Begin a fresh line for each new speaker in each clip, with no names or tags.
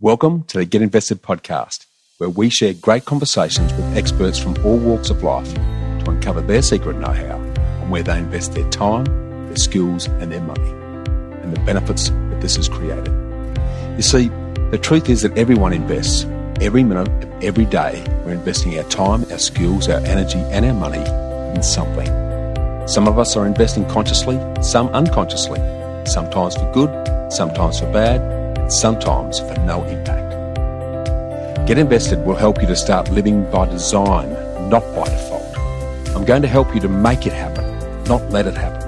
Welcome to the Get Invested podcast, where we share great conversations with experts from all walks of life to uncover their secret know-how on where they invest their time, their skills and their money, and the benefits that this has created. You see, the truth is that everyone invests. Every minute of every day, we're investing our time, our skills, our energy and our money in something. Some of us are investing consciously, some unconsciously, sometimes for good, sometimes for bad, sometimes for no impact. Get Invested will help you to start living by design, not by default. I'm going to help you to make it happen, not let it happen.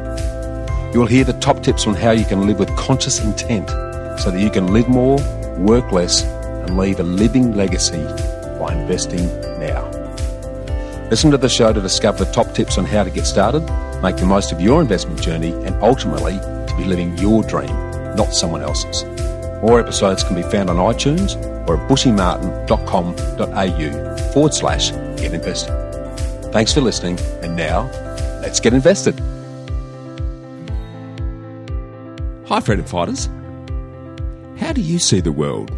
You'll hear the top tips on how you can live with conscious intent so that you can live more, work less, and leave a living legacy by investing now. Listen to the show to discover the top tips on how to get started, make the most of your investment journey, and ultimately to be living your dream, not someone else's. More episodes can be found on iTunes or at bushymartin.com.au/get invested. Thanks for listening, and now, let's get invested.
Hi, Freedom Fighters. How do you see the world?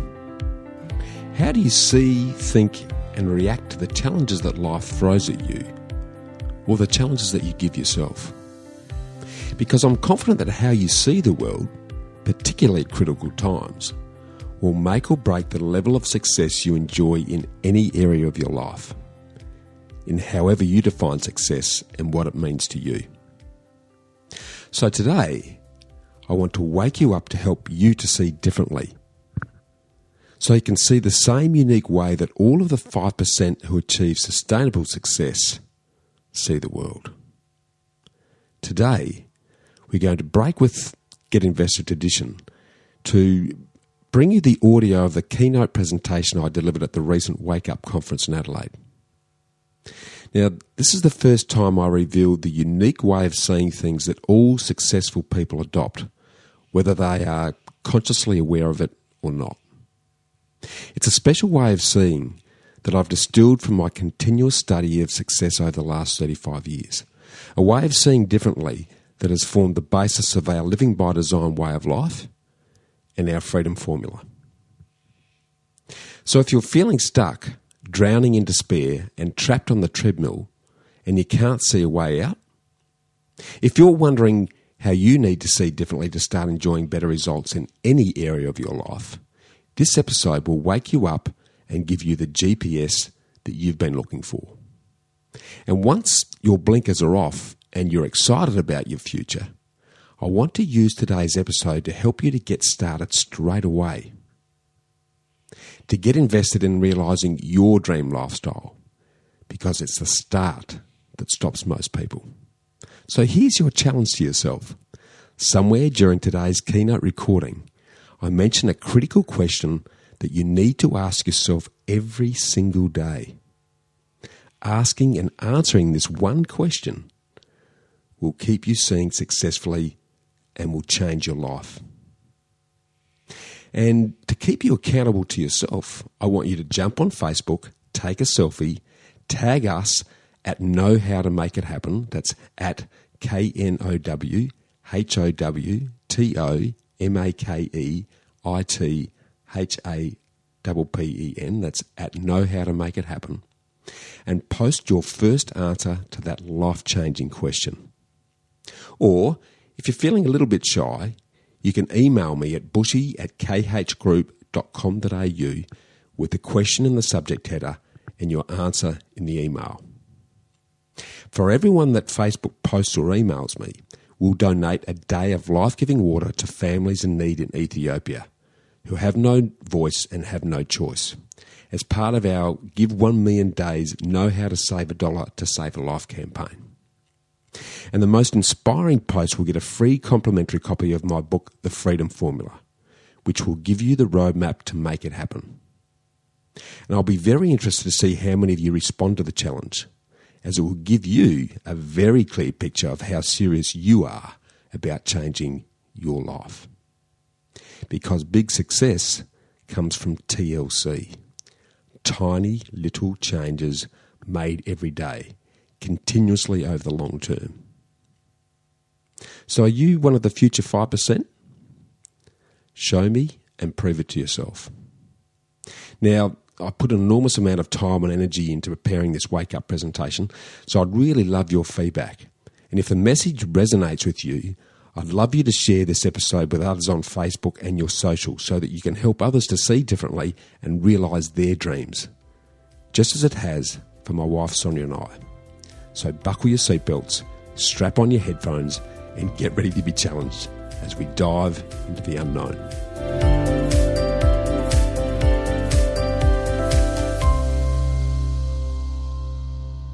How do you see, think, and react to the challenges that life throws at you, or the challenges that you give yourself? Because I'm confident that how you see the world, particularly at critical times, will make or break the level of success you enjoy in any area of your life, in however you define success and what it means to you. So today, I want to wake you up to help you to see differently, so you can see the same unique way that all of the 5% who achieve sustainable success see the world. Today, we're going to break with Get Invested edition to bring you the audio of the keynote presentation I delivered at the recent Wake Up conference in Adelaide. Now, this is the first time I revealed the unique way of seeing things that all successful people adopt, whether they are consciously aware of it or not. It's a special way of seeing that I've distilled from my continuous study of success over the last 35 years, a way of seeing differently that has formed the basis of our living by design way of life and our freedom formula. So if you're feeling stuck, drowning in despair and trapped on the treadmill and you can't see a way out, if you're wondering how you need to see differently to start enjoying better results in any area of your life, this episode will wake you up and give you the GPS that you've been looking for. And once your blinkers are off and you're excited about your future, I want to use today's episode to help you to get started straight away, to get invested in realising your dream lifestyle, because it's the start that stops most people. So here's your challenge to yourself. Somewhere during today's keynote recording, I mention a critical question that you need to ask yourself every single day. Asking and answering this one question will keep you seeing successfully and will change your life. And to keep you accountable to yourself, I want you to jump on Facebook, take a selfie, tag us at Know How to Make It Happen. That's at KNOWHOWTOMAKEITHAPPEN. That's at Know How to Make It Happen. And post your first answer to that life-changing question. Or, if you're feeling a little bit shy, you can email me at bushy@khgroup.com.au with the question in the subject header and your answer in the email. For everyone that Facebook posts or emails me, we'll donate a day of life-giving water to families in need in Ethiopia who have no voice and have no choice, as part of our Give 1 Million Days Know How to Save $1 to Save a Life campaign. And the most inspiring post will get a free complimentary copy of my book, The Freedom Formula, which will give you the roadmap to make it happen. And I'll be very interested to see how many of you respond to the challenge, as it will give you a very clear picture of how serious you are about changing your life. Because big success comes from TLC, tiny little changes made every day, continuously over the long term. So are you one of the future 5%? Show me and prove it to yourself. Now, I put an enormous amount of time and energy into preparing this wake-up presentation, so I'd really love your feedback. And if the message resonates with you, I'd love you to share this episode with others on Facebook and your socials so that you can help others to see differently and realise their dreams, just as it has for my wife Sonia and I. So buckle your seatbelts, strap on your headphones, and get ready to be challenged as we dive into the unknown.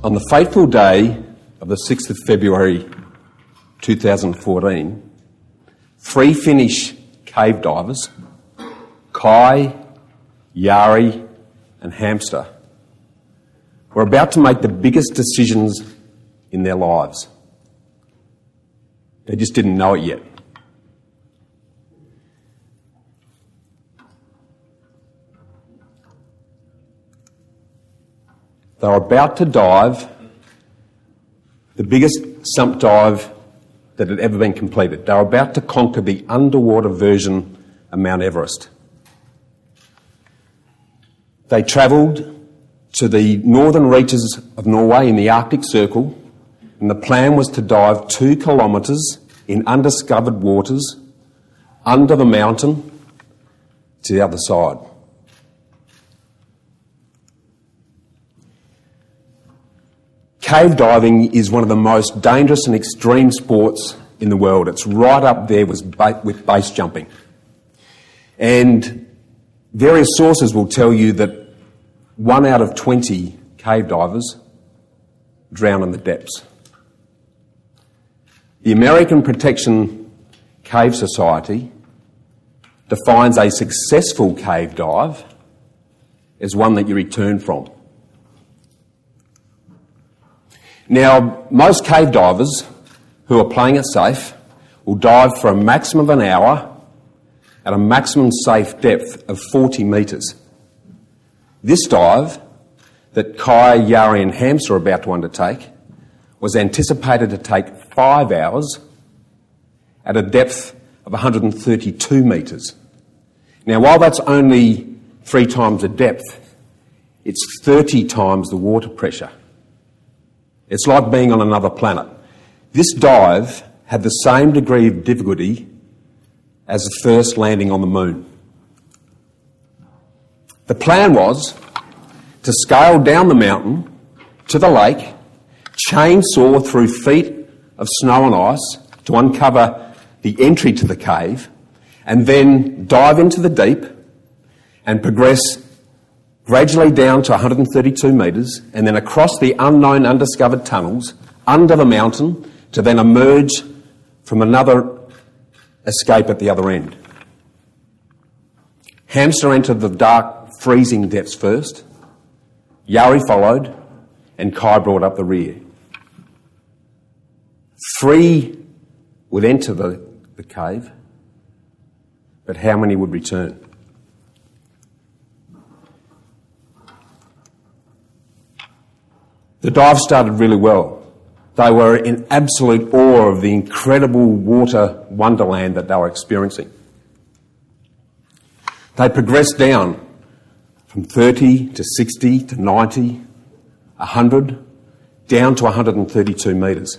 On the fateful day of the 6th of February 2014, 3 Finnish cave divers, Kai, Jari and Hamster, were about to make the biggest decisions in their lives. They just didn't know it yet. They were about to dive the biggest sump dive that had ever been completed. They were about to conquer the underwater version of Mount Everest. They travelled to the northern reaches of Norway in the Arctic Circle, and the plan was to dive 2 kilometres in undiscovered waters under the mountain to the other side. Cave diving is one of the most dangerous and extreme sports in the world. It's right up there with base jumping. And various sources will tell you that 1 out of 20 cave divers drown in the depths. The American Protection Cave Society defines a successful cave dive as one that you return from. Now, most cave divers who are playing it safe will dive for a maximum of an hour at a maximum safe depth of 40 metres. This dive that Kai, Jari and Hamster are about to undertake was anticipated to take 5 hours at a depth of 132 metres. Now, while that's only 3 times the depth, it's 30 times the water pressure. It's like being on another planet. This dive had the same degree of difficulty as the first landing on the moon. The plan was to scale down the mountain to the lake, chainsaw through feet of snow and ice to uncover the entry to the cave, and then dive into the deep and progress gradually down to 132 metres and then across the unknown undiscovered tunnels under the mountain to then emerge from another escape at the other end. Hamster entered the dark, freezing depths first, Jari followed, and Kai brought up the rear. 3 would enter the cave, but how many would return? The dive started really well. They were in absolute awe of the incredible water wonderland that they were experiencing. They progressed down from 30 to 60 to 90, 100, down to 132 metres.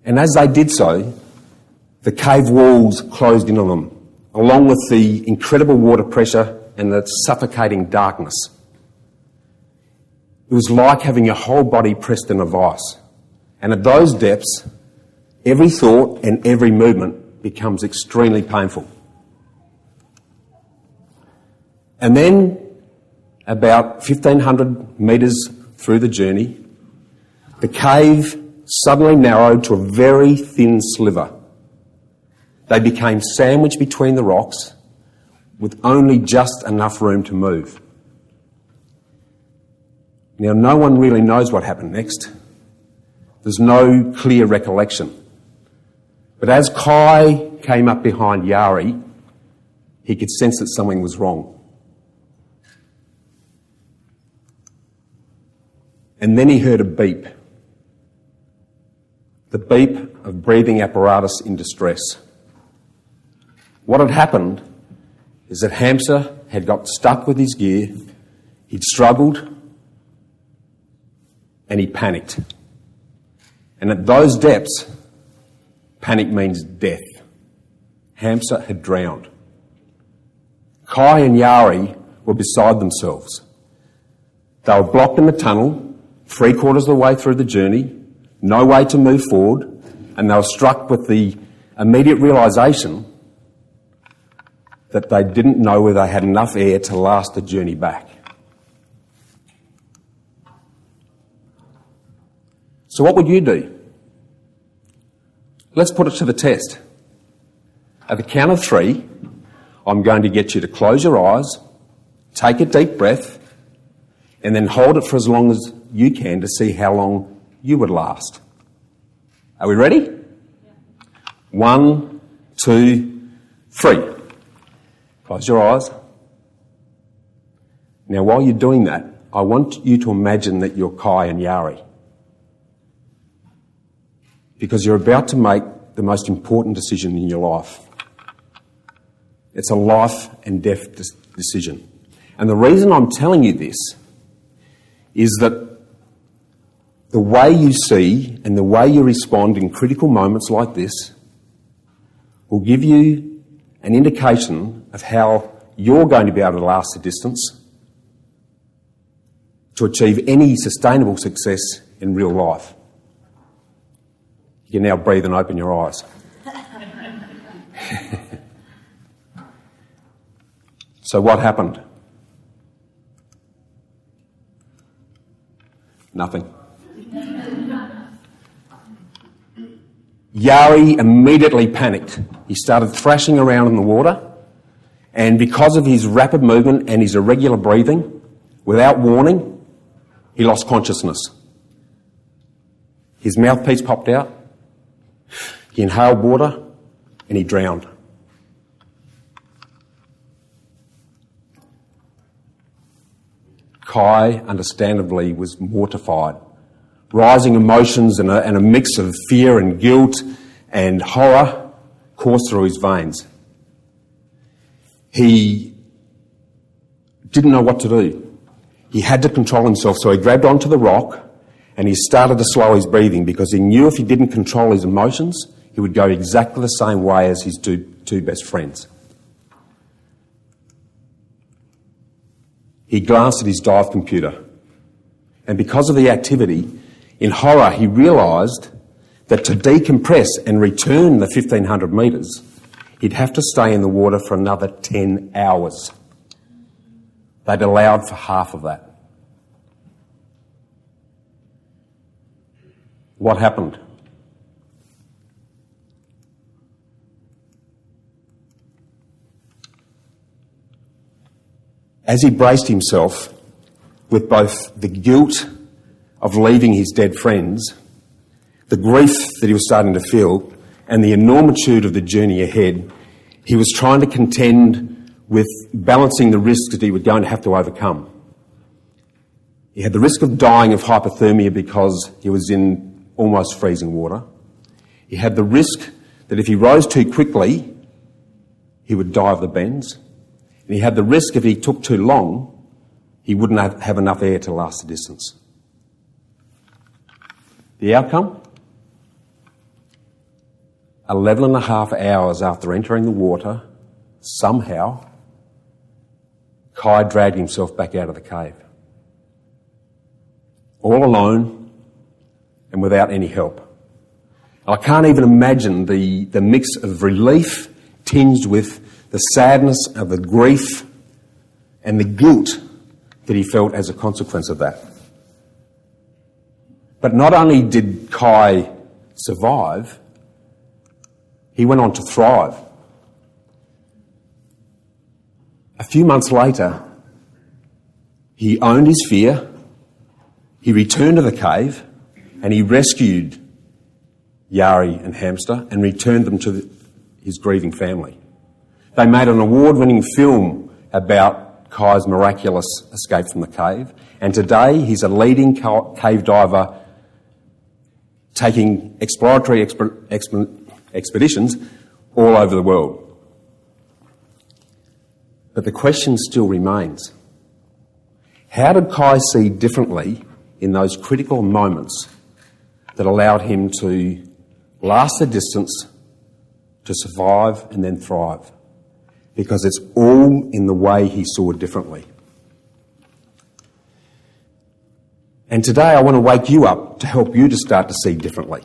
And as they did so, the cave walls closed in on them, along with the incredible water pressure and the suffocating darkness. It was like having your whole body pressed in a vice. And at those depths, every thought and every movement becomes extremely painful. And then, about 1,500 metres through the journey, the cave suddenly narrowed to a very thin sliver. They became sandwiched between the rocks with only just enough room to move. Now, no one really knows what happened next. There's no clear recollection. But as Kai came up behind Jari, he could sense that something was wrong. And then he heard a beep. The beep of breathing apparatus in distress. What had happened is that Hamster had got stuck with his gear, he'd struggled, and he panicked. And at those depths, panic means death. Hamster had drowned. Kai and Yari were beside themselves. They were blocked in the tunnel, 3/4 of the way through the journey, no way to move forward, and they were struck with the immediate realisation that they didn't know whether they had enough air to last the journey back. So what would you do? Let's put it to the test. At the count of 3, I'm going to get you to close your eyes, take a deep breath, and then hold it for as long as you can to see how long you would last. Are we ready? 1, 2, 3. Close your eyes. Now, while you're doing that, I want you to imagine that you're Kai and Yari, because you're about to make the most important decision in your life. It's a life and death decision. And the reason I'm telling you this is that the way you see and the way you respond in critical moments like this will give you an indication of how you're going to be able to last the distance to achieve any sustainable success in real life. You can now breathe and open your eyes. So what happened? Nothing. Yari immediately panicked. He started thrashing around in the water, and because of his rapid movement and his irregular breathing, without warning, he lost consciousness. His mouthpiece popped out, he inhaled water, and he drowned. Kai, understandably, was mortified. Rising emotions and a mix of fear and guilt and horror coursed through his veins. He didn't know what to do. He had to control himself, so he grabbed onto the rock and he started to slow his breathing, because he knew if he didn't control his emotions, he would go exactly the same way as his two best friends. He glanced at his dive computer, and because of the activity, in horror he realised that to decompress and return the 1,500 metres, he'd have to stay in the water for another 10 hours. They'd allowed for half of that. What happened? As he braced himself with both the guilt of leaving his dead friends, the grief that he was starting to feel, and the enormitude of the journey ahead, he was trying to contend with balancing the risks that he was going to have to overcome. He had the risk of dying of hypothermia because he was in almost freezing water. He had the risk that if he rose too quickly, he would die of the bends. And he had the risk if he took too long, he wouldn't have enough air to last the distance. The outcome? 11.5 hours after entering the water, somehow, Kai dragged himself back out of the cave. All alone and without any help. I can't even imagine the mix of relief tinged with the sadness of the grief and the guilt that he felt as a consequence of that. But not only did Kai survive, he went on to thrive. A few months later, he owned his fear, he returned to the cave, and he rescued Yari and Hamster and returned them to his grieving family. They made an award-winning film about Kai's miraculous escape from the cave, and today he's a leading cave diver taking exploratory expeditions all over the world.
But the question still remains. How did Kai see differently in those critical moments that allowed him to last the distance, to survive and then thrive? Because it's all in the way he saw differently. And today I want to wake you up to help you to start to see differently.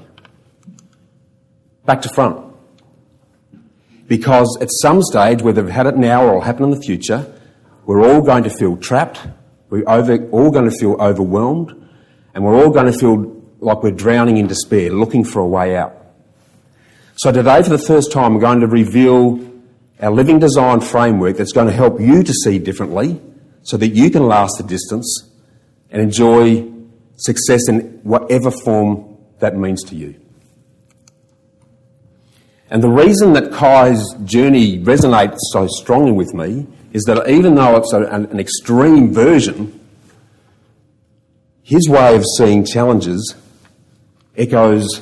Back to front. Because at some stage, whether we've had it now or it'll happen in the future, we're all going to feel trapped, we're all going to feel overwhelmed, and we're all going to feel like we're drowning in despair, looking for a way out. So today, for the first time, I'm going to reveal our living design framework that's going to help you to see differently so that you can last the distance and enjoy success in whatever form that means to you. And the reason that Kai's journey resonates so strongly with me is that even though it's an extreme version, his way of seeing challenges echoes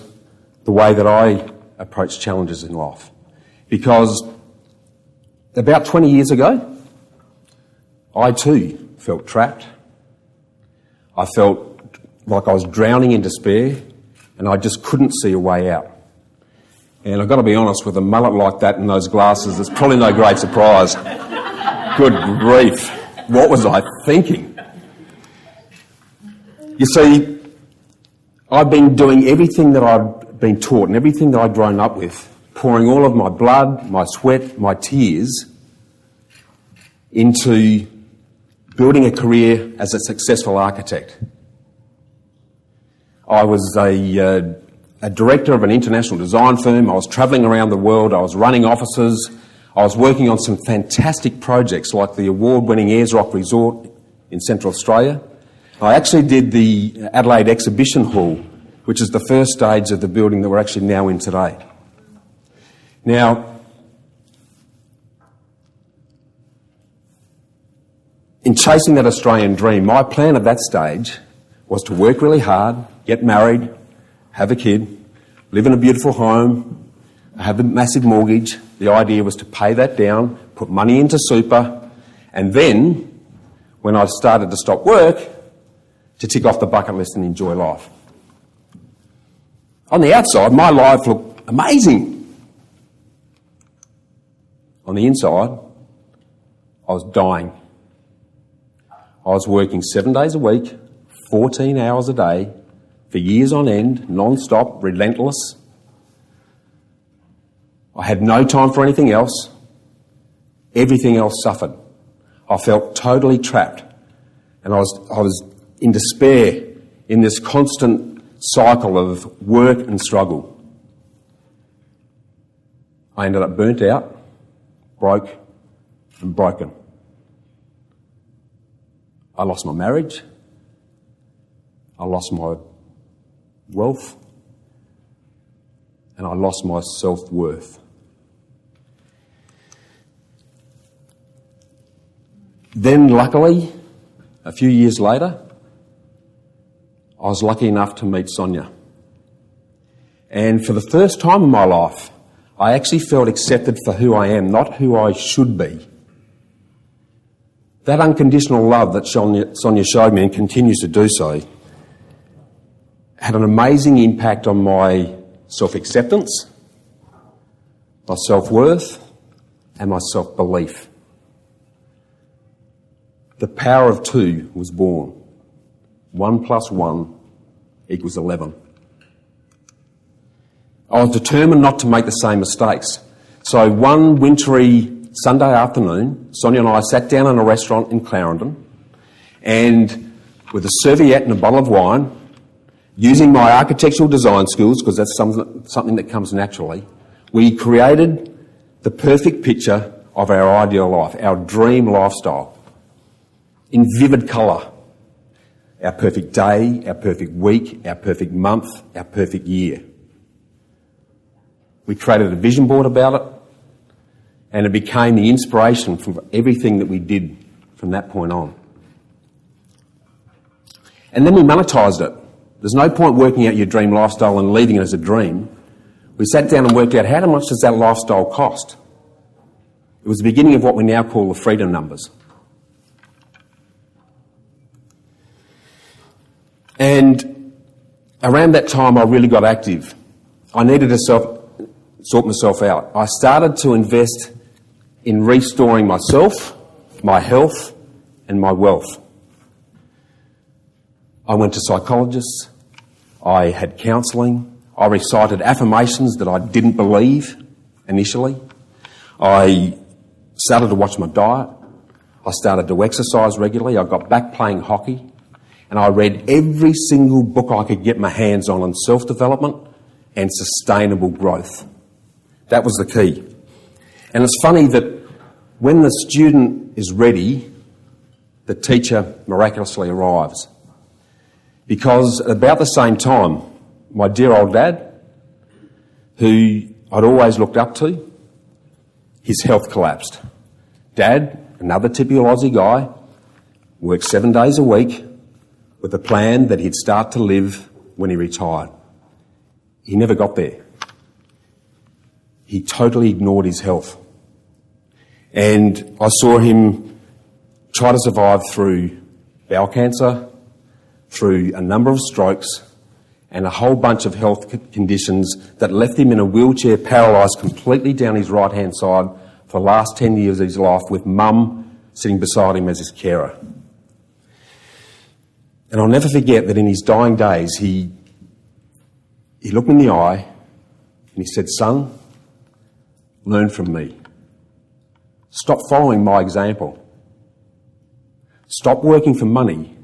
the way that I approach challenges in life. Because about 20 years ago, I too felt trapped. I felt like I was drowning in despair and I just couldn't see a way out. And I've got to be honest, with a mullet like that and those glasses, it's probably no great surprise. Good grief. What was I thinking? You see, I've been doing everything that I've been taught and everything that I've grown up with, pouring all of my blood, my sweat, my tears into building a career as a successful architect. I was a director of an international design firm. I was travelling around the world. I was running offices. I was working on some fantastic projects like the award-winning Ayers Rock Resort in Central Australia. I actually did the Adelaide Exhibition Hall, which is the first stage of the building that we're actually now in today. Now, in chasing that Australian dream, my plan at that stage was to work really hard, get married, have a kid, live in a beautiful home, have a massive mortgage. The idea was to pay that down, put money into super, and then, when I started to stop work, to tick off the bucket list and enjoy life. On the outside, my life looked amazing. On the inside, I was dying. I was working 7 days a week, 14 hours a day, for years on end, non-stop, relentless. I had no time for anything else. Everything else suffered. I felt totally trapped. And I was in despair in this constant cycle of work and struggle. I ended up burnt out, broke and broken. I lost my marriage. I lost my wealth. And I lost my self-worth. Then, luckily, a few years later, I was lucky enough to meet Sonia. And for the first time in my life, I actually felt accepted for who I am, not who I should be. That unconditional love that Sonia showed me and continues to do so had an amazing impact on my self-acceptance, my self-worth, and my self-belief. The power of two was born. 1 + 1 = 11. I was determined not to make the same mistakes. So one wintry Sunday afternoon, Sonia and I sat down in a restaurant in Clarendon, and with a serviette and a bottle of wine, using my architectural design skills, because that's something that comes naturally, we created the perfect picture of our ideal life, our dream lifestyle, in vivid colour. Our perfect day, our perfect week, our perfect month, our perfect year. We created a vision board about it, and it became the inspiration for everything that we did from that point on. And then we monetised it. There's no point working out your dream lifestyle and leaving it as a dream. We sat down and worked out how much does that lifestyle cost?
It was the beginning of what we now call the freedom numbers. And around that time, I really got active. I needed to sort myself out. I started to invest in restoring myself, my health, and my wealth. I went to psychologists. I had counselling. I recited affirmations that I didn't believe initially. I started to watch my diet. I started to exercise regularly. I got back playing hockey. And I read every single book I could get my hands on self-development and sustainable growth. That was the key. And it's funny that when the student is ready, the teacher miraculously arrives. Because at about the same time, my dear old dad, who I'd always looked up to, his health collapsed. Dad, another typical Aussie guy, worked 7 days a week with a plan that he'd start to live when he retired. He never got there. He totally ignored his health. And I saw him try to survive through bowel cancer, through a number of strokes, and a whole bunch of health conditions that left him in a wheelchair, paralysed completely down his right-hand side for the last 10 years of his life, with Mum sitting beside him as his carer. And I'll never forget that in his dying days, he looked me in the eye and he said, "Son, learn from me. Stop following my example. Stop working for money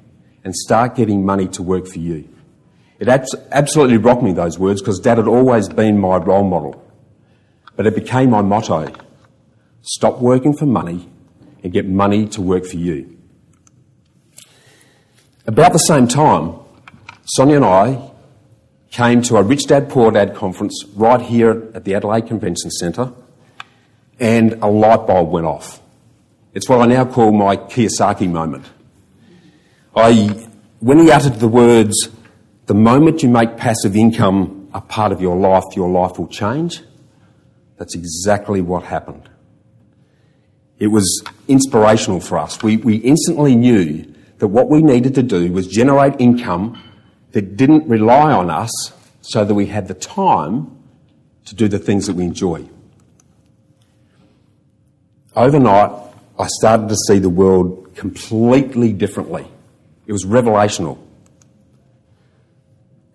and start getting money to work for you." It absolutely rocked me, those words, because Dad had always been my role model. But it became my motto. Stop working for money and get money to work for you. About the same time, Sonia and I came to a Rich Dad Poor Dad conference right here at the Adelaide Convention Centre, and a light bulb went off. It's what I now call my Kiyosaki moment. When he uttered the words, "The moment you make passive income a part of your life will change," that's exactly what happened. It was inspirational for us. We instantly knew that what we needed to do was generate income that didn't rely on us, so that we had the time to do the things that we enjoy. Overnight, I started to see the world completely differently. It was revelational.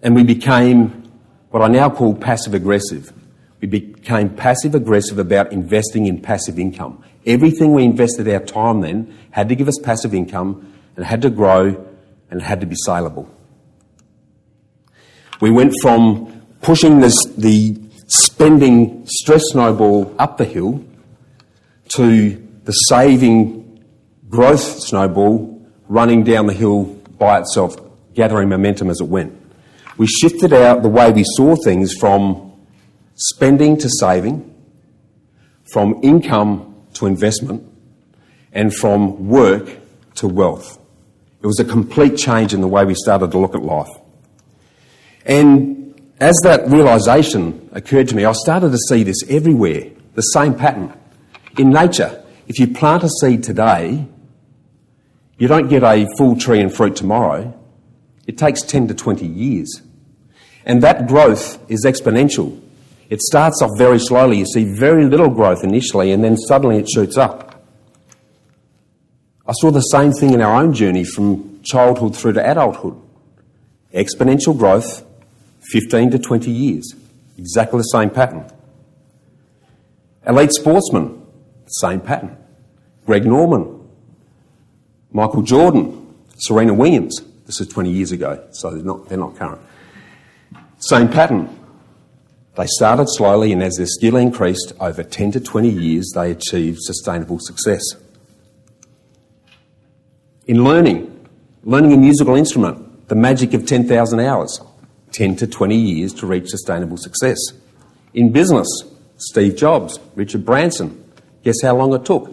And we became what I now call passive-aggressive. We became passive-aggressive about investing in passive income. Everything we invested our time then had to give us passive income, and had to grow, and had to be saleable. We went from pushing the spending stress snowball up the hill to the saving growth snowball running down the hill by itself, gathering momentum as it went. We shifted out the way we saw things from spending to saving, from income to investment, and from work to wealth. It was a complete change in the way we started to look at life. And as that realisation occurred to me, I started to see this everywhere, the same pattern. In nature, if you plant a seed today, you don't get a full tree and fruit tomorrow. It takes 10 to 20 years. And that growth is exponential. It starts off very slowly. You see very little growth initially, and then suddenly it shoots up. I saw the same thing in our own journey from childhood through to adulthood. Exponential growth, 15 to 20 years. Exactly the same pattern. Elite sportsmen, same pattern. Greg Norman, Michael Jordan, Serena Williams. This is 20 years ago, so they're not current. Same pattern. They started slowly, and as their skill increased over 10 to 20 years, they achieved sustainable success. In learning a musical instrument, the magic of 10,000 hours, 10 to 20 years to reach sustainable success. In business, Steve Jobs, Richard Branson, guess how long it took?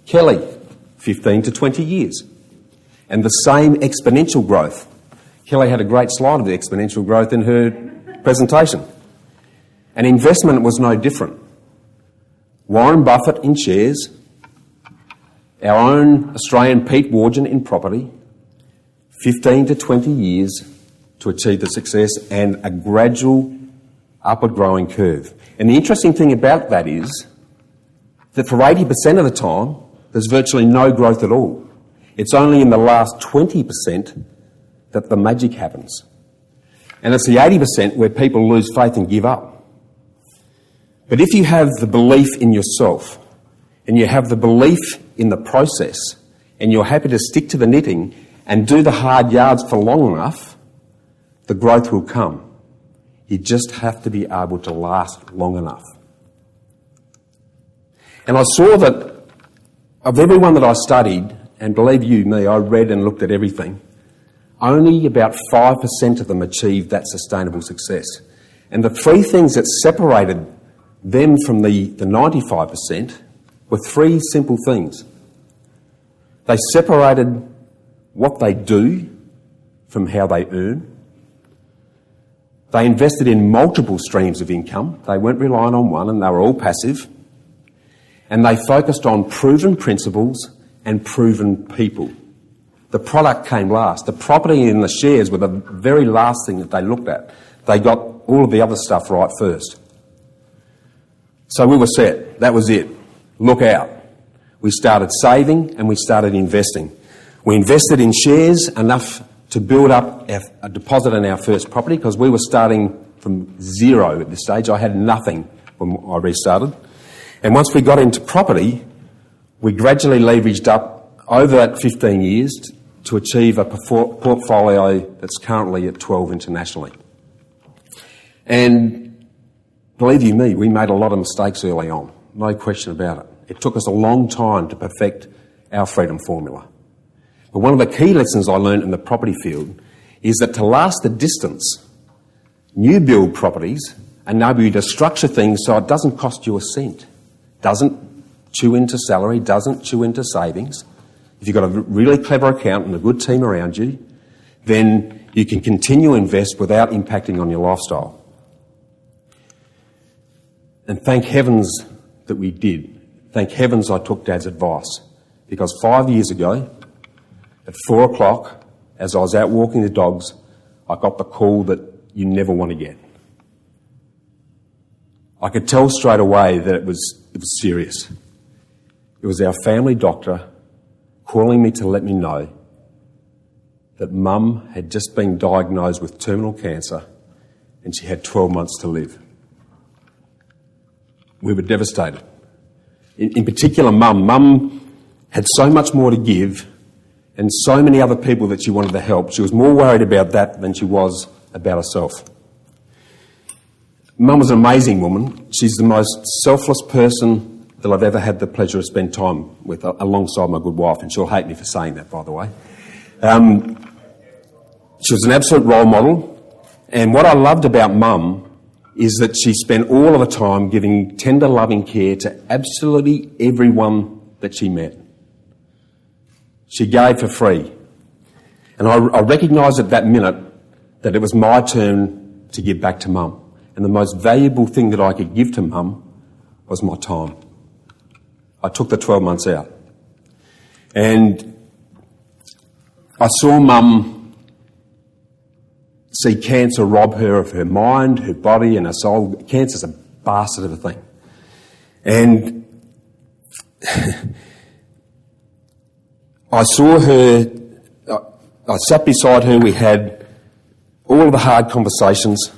Kelly, 15 to 20 years. And the same exponential growth. Kelly had a great slide of the exponential growth in her presentation. And investment was no different. Warren Buffett in shares, our own Australian Pete Wargent in property, 15 to 20 years to achieve the success, and a gradual upward growing curve. And the interesting thing about that is that for 80% of the time, there's virtually no growth at all. It's only in the last 20% that the magic happens. And it's the 80% where people lose faith and give up. But if you have the belief in yourself, and you have the belief in the process, and you're happy to stick to the knitting and do the hard yards for long enough, the growth will come. You just have to be able to last long enough. And I saw that of everyone that I studied, and believe you me, I read and looked at everything, only about 5% of them achieved that sustainable success. And the three things that separated them from the 95% were three simple things. They separated what they do from how they earn. They invested in multiple streams of income. They weren't relying on one, and they were all passive. And they focused on proven principles and proven people. The product came last. The property and the shares were the very last thing that they looked at. They got all of the other stuff right first. So we were set. That was it. Look out. We started saving and we started investing. We invested in shares enough to build up a deposit in our first property, because we were starting from zero at this stage. I had nothing when I restarted. And once we got into property, we gradually leveraged up over that 15 years to achieve a portfolio that's currently at 12 internationally. And believe you me, we made a lot of mistakes early on, no question about it. It took us a long time to perfect our freedom formula. But one of the key lessons I learned in the property field is that to last the distance, new build properties enable you to structure things so it doesn't cost you a cent, doesn't chew into salary, doesn't chew into savings. If you've got a really clever accountant and a good team around you, then you can continue to invest without impacting on your lifestyle. And thank heavens that we did. Thank heavens I took Dad's advice, because 5 years ago, at 4 o'clock, as I was out walking the dogs, I got the call that you never want to get. I could tell straight away that it was serious. It was our family doctor calling me to let me know that Mum had just been diagnosed with terminal cancer and she had 12 months to live. We were devastated. In particular, Mum. Mum had so much more to give and so many other people that she wanted to help. She was more worried about that than she was about herself. Mum was an amazing woman. She's the most selfless person that I've ever had the pleasure of spending time with, alongside my good wife, and she'll hate me for saying that, by the way. She was an absolute role model, and what I loved about Mum is that she spent all of her time giving tender, loving care to absolutely everyone that she met. She gave for free. And I recognised at that minute that it was my turn to give back to Mum. And the most valuable thing that I could give to Mum was my time. I took the 12 months out. And I saw Mum see cancer rob her of her mind, her body and her soul. Cancer's a bastard of a thing. And I saw her, I sat beside her, we had all of the hard conversations.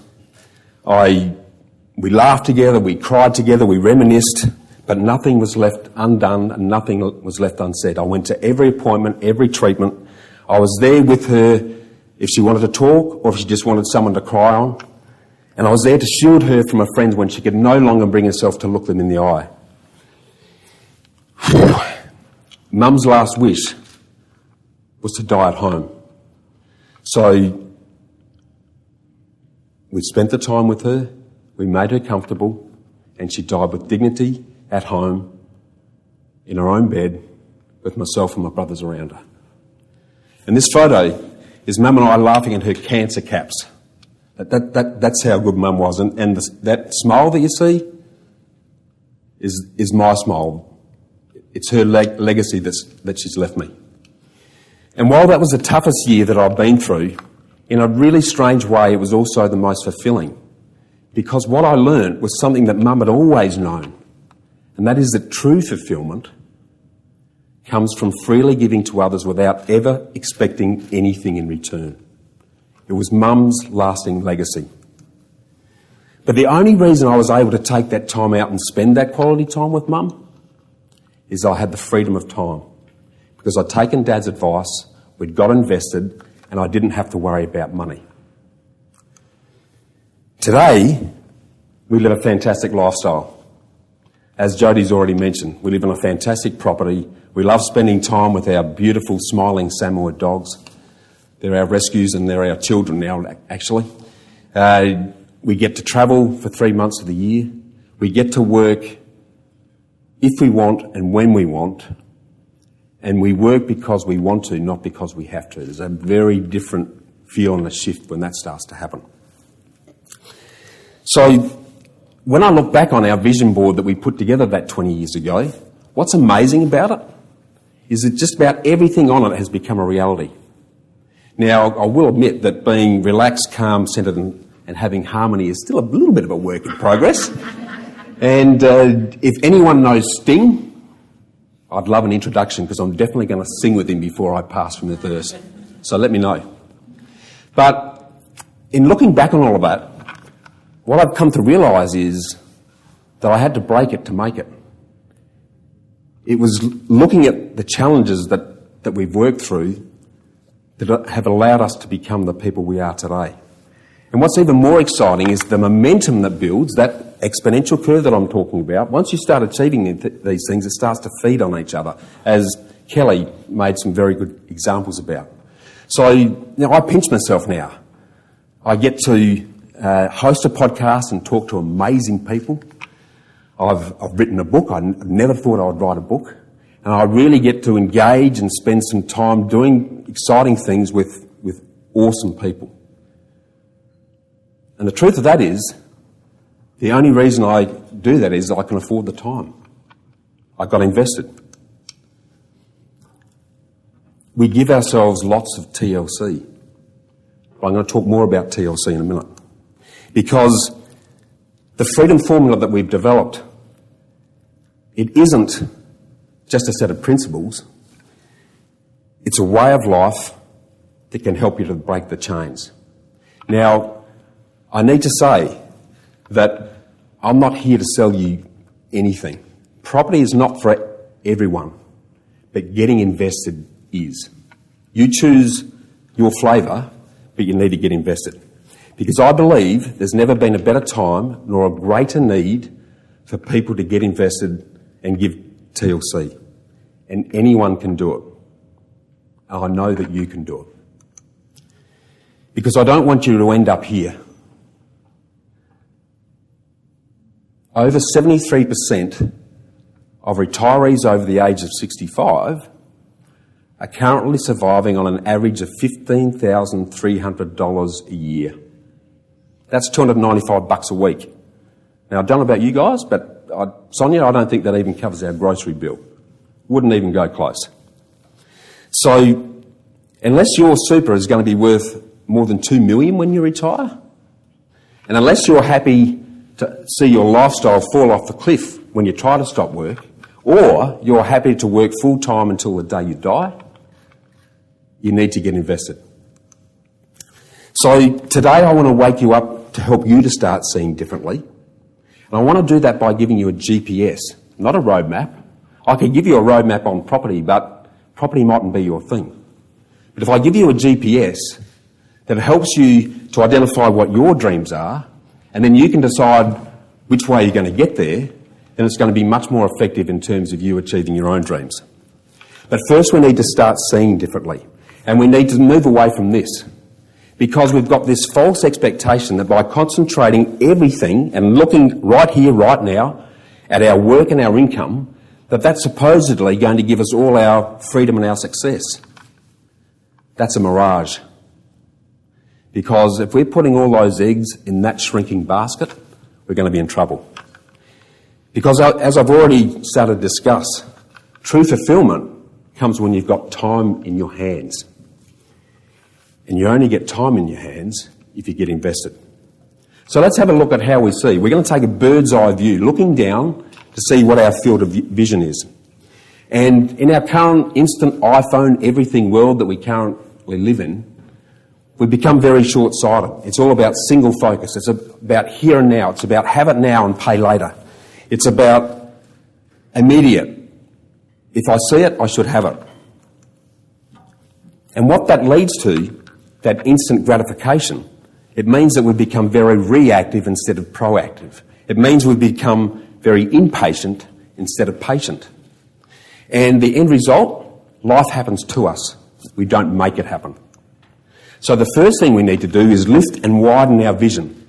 We laughed together, we cried together, we reminisced, but nothing was left undone and nothing was left unsaid. I went to every appointment, every treatment. I was there with her if she wanted to talk or if she just wanted someone to cry on. And I was there to shield her from her friends when she could no longer bring herself to look them in the eye. Mum's last wish was to die at home. So we spent the time with her, we made her comfortable, and she died with dignity at home, in her own bed, with myself and my brothers around her. And this photo is Mum and I laughing at her cancer caps. That's how good Mum was. And that smile that you see is my smile. It's her legacy that she's left me. And while that was the toughest year that I've been through, in a really strange way, it was also the most fulfilling. Because what I learnt was something that Mum had always known, and that is that true fulfilment comes from freely giving to others without ever expecting anything in return. It was Mum's lasting legacy. But the only reason I was able to take that time out and spend that quality time with Mum is I had the freedom of time. Because I'd taken Dad's advice, we'd got invested, and I didn't have to worry about money. Today, we live a fantastic lifestyle. As Jodie's already mentioned, we live on a fantastic property. We love spending time with our beautiful, smiling Samoa dogs. They're our rescues and they're our children now, actually. We get to travel for 3 months of the year. We get to work if we want and when we want. And we work because we want to, not because we have to. There's a very different feel and a shift when that starts to happen. So when I look back on our vision board that we put together that 20 years ago, what's amazing about it is that just about everything on it has become a reality. Now, I will admit that being relaxed, calm, centred and having harmony is still a little bit of a work in progress. And if anyone knows Sting, I'd love an introduction because I'm definitely going to sing with him before I pass from the verse. So let me know. But in looking back on all of that, what I've come to realise is that I had to break it to make it. It was looking at the challenges that we've worked through that have allowed us to become the people we are today. And what's even more exciting is the momentum that builds, that exponential curve that I'm talking about. Once you start achieving these things, it starts to feed on each other, as Kelly made some very good examples about. So I pinch myself now. I get to host a podcast and talk to amazing people. I've written a book. I never thought I would write a book. And I really get to engage and spend some time doing exciting things with awesome people. And the truth of that is, the only reason I do that is I can afford the time. I got invested. We give ourselves lots of TLC. But I'm going to talk more about TLC in a minute. Because the freedom formula that we've developed, it isn't just a set of principles. It's a way of life that can help you to break the chains. Now, I need to say that I'm not here to sell you anything. Property is not for everyone, but getting invested is. You choose your flavour, but you need to get invested. Because I believe there's never been a better time nor a greater need for people to get invested and give TLC. And anyone can do it. And I know that you can do it. Because I don't want you to end up here. Over 73% of retirees over the age of 65 are currently surviving on an average of $15,300 a year. That's $295 a week. Now, I don't know about you guys, but Sonia, I don't think that even covers our grocery bill. Wouldn't even go close. So, unless your super is going to be worth more than $2 million when you retire, and unless you're happy to see your lifestyle fall off the cliff when you try to stop work, or you're happy to work full-time until the day you die, you need to get invested. So today I want to wake you up to help you to start seeing differently. And I want to do that by giving you a GPS, not a roadmap. I can give you a roadmap on property, but property mightn't be your thing. But if I give you a GPS that helps you to identify what your dreams are, and then you can decide which way you're going to get there, then it's going to be much more effective in terms of you achieving your own dreams. But first we need to start seeing differently. And we need to move away from this. Because we've got this false expectation that by concentrating everything and looking right here, right now, at our work and our income, that that's supposedly going to give us all our freedom and our success. That's a mirage. Because if we're putting all those eggs in that shrinking basket, we're going to be in trouble.
Because as I've already started to discuss, true fulfillment comes when you've got time in your hands. And you only get time in your hands if you get invested. So let's have a look at how we see. We're going to take a bird's eye view, looking down to see what our field of vision is. And in our current instant iPhone, everything world that we currently live in, we become very short-sighted. It's all about single focus. It's about here and now. It's about have it now and pay later. It's about immediate. If I see it, I should have it. And what that leads to, that instant gratification, it means that we become very reactive instead of proactive. It means we become very impatient instead of patient. And the end result, life happens to us. We don't make it happen. So the first thing we need to do is lift and widen our vision,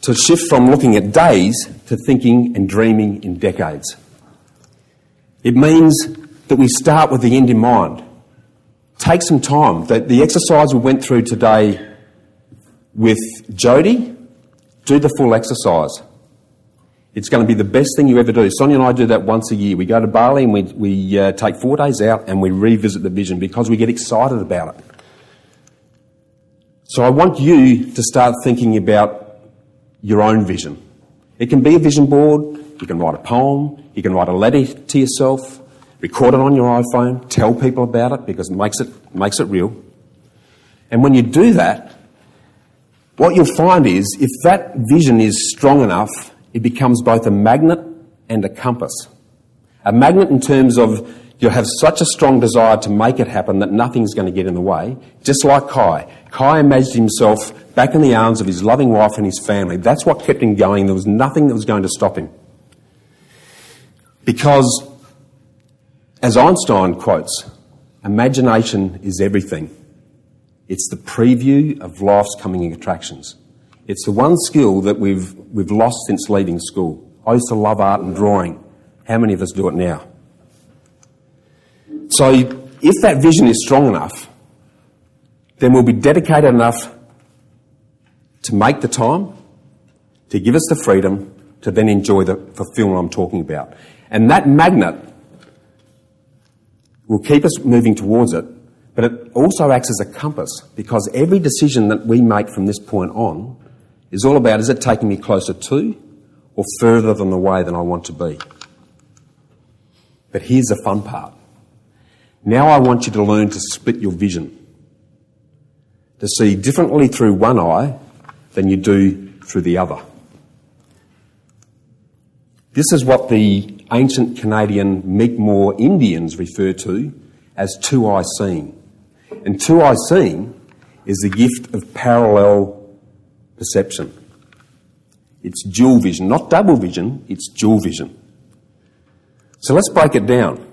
to shift from looking at days to thinking and dreaming in decades. It means that we start with the end in mind. Take some time. The exercise we went through today with Jody, do the full exercise. It's going to be the best thing you ever do. Sonia and I do that once a year. We go to Bali and we take 4 days out and we revisit the vision because we get excited about it. So I want you to start thinking about your own vision. It can be a vision board. You can write a poem. You can write a letter to yourself. Record it on your iPhone. Tell people about it because it makes it real. And when you do that, what you'll find is if that vision is strong enough, it becomes both a magnet and a compass. A magnet in terms of you'll have such a strong desire to make it happen that nothing's going to get in the way, just like Kai. Kai imagined himself back in the arms of his loving wife and his family. That's what kept him going. There was nothing that was going to stop him. Because, as Einstein quotes, imagination is everything. It's the preview of life's coming attractions. It's the one skill that we've lost since leaving school. I used to love art and drawing. How many of us do it now? So if that vision is strong enough, then we'll be dedicated enough to make the time, to give us the freedom, to then enjoy the fulfillment I'm talking about. And that magnet will keep us moving towards it, but it also acts as a compass because every decision that we make from this point on is all about, is it taking me closer to or further than the way that I want to be? But here's the fun part. Now I want you to learn to split your vision, to see differently through one eye than you do through the other. This is what the ancient Canadian Mi'kmaq Indians refer to as two-eye seeing. And two-eye seeing is the gift of parallel perception. It's dual vision, not double vision, it's dual vision. So let's break it down.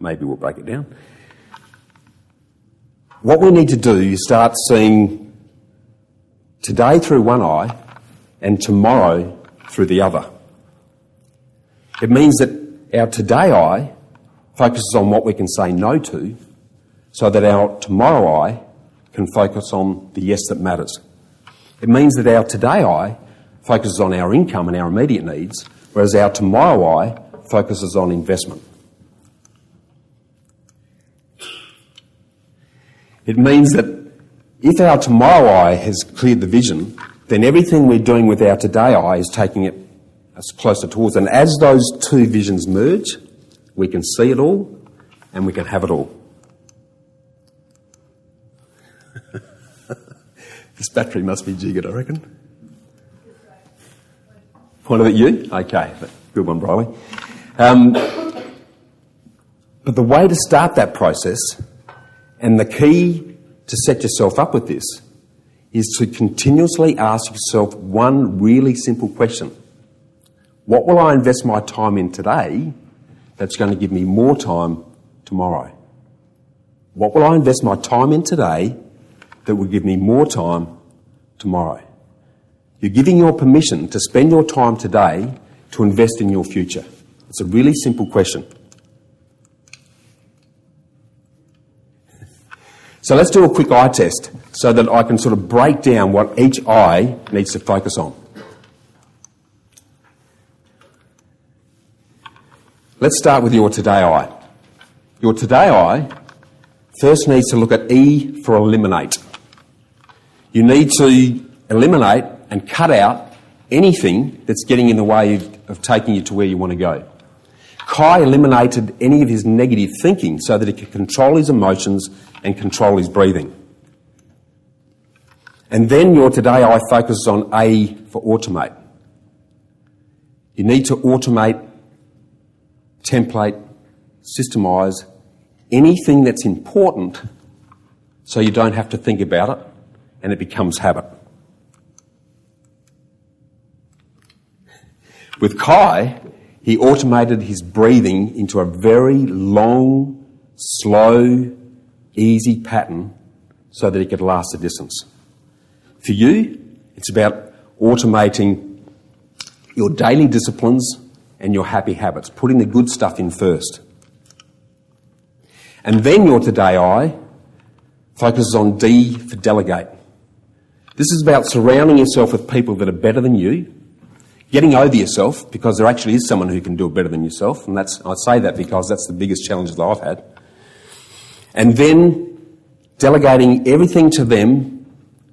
Maybe we'll break it down. What we need to do is start seeing today through one eye and tomorrow through the other. It means that our today eye focuses on what we can say no to so that our tomorrow eye can focus on the yes that matters. It means that our today eye focuses on our income and our immediate needs, whereas our tomorrow eye focuses on investment. It means that if our tomorrow eye has cleared the vision, then everything we're doing with our today eye is taking it us closer towards. And as those two visions merge, we can see it all and we can have it all. This battery must be jiggered, I reckon. Pointed at you? Okay, good one, Briley. But the way to start that process, and the key to set yourself up with this, is to continuously ask yourself one really simple question. What will I invest my time in today that's going to give me more time tomorrow? What will I invest my time in today that will give me more time tomorrow? You're giving your permission to spend your time today to invest in your future. It's a really simple question. So let's do a quick eye test so that I can sort of break down what each eye needs to focus on. Let's start with your today eye. Your today eye first needs to look at E for eliminate. You need to eliminate and cut out anything that's getting in the way of taking you to where you want to go. Kai eliminated any of his negative thinking so that he could control his emotions and control his breathing. And then your today eye focuses on A for automate. You need to automate, template, systemise anything that's important so you don't have to think about it and it becomes habit. With Kai, he automated his breathing into a very long, slow, easy pattern so that he could last the distance. For you, it's about automating your daily disciplines and your happy habits, putting the good stuff in first. And then your today eye focuses on D for delegate. This is about surrounding yourself with people that are better than you, getting over yourself, because there actually is someone who can do it better than yourself, and I say that because that's the biggest challenge that I've had. And then delegating everything to them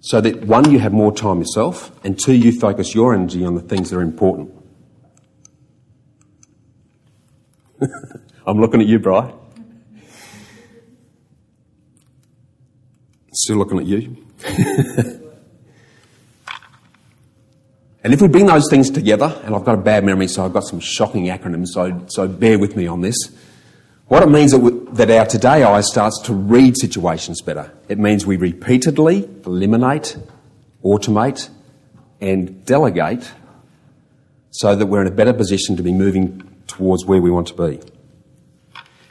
so that, one, you have more time yourself, and two, you focus your energy on the things that are important. I'm looking at you, Bri. Still looking at you. And if we bring those things together, and I've got a bad memory, so I've got some shocking acronyms, so bear with me on this. What it means that our today eye starts to read situations better. It means we repeatedly eliminate, automate, and delegate so that we're in a better position to be moving towards where we want to be.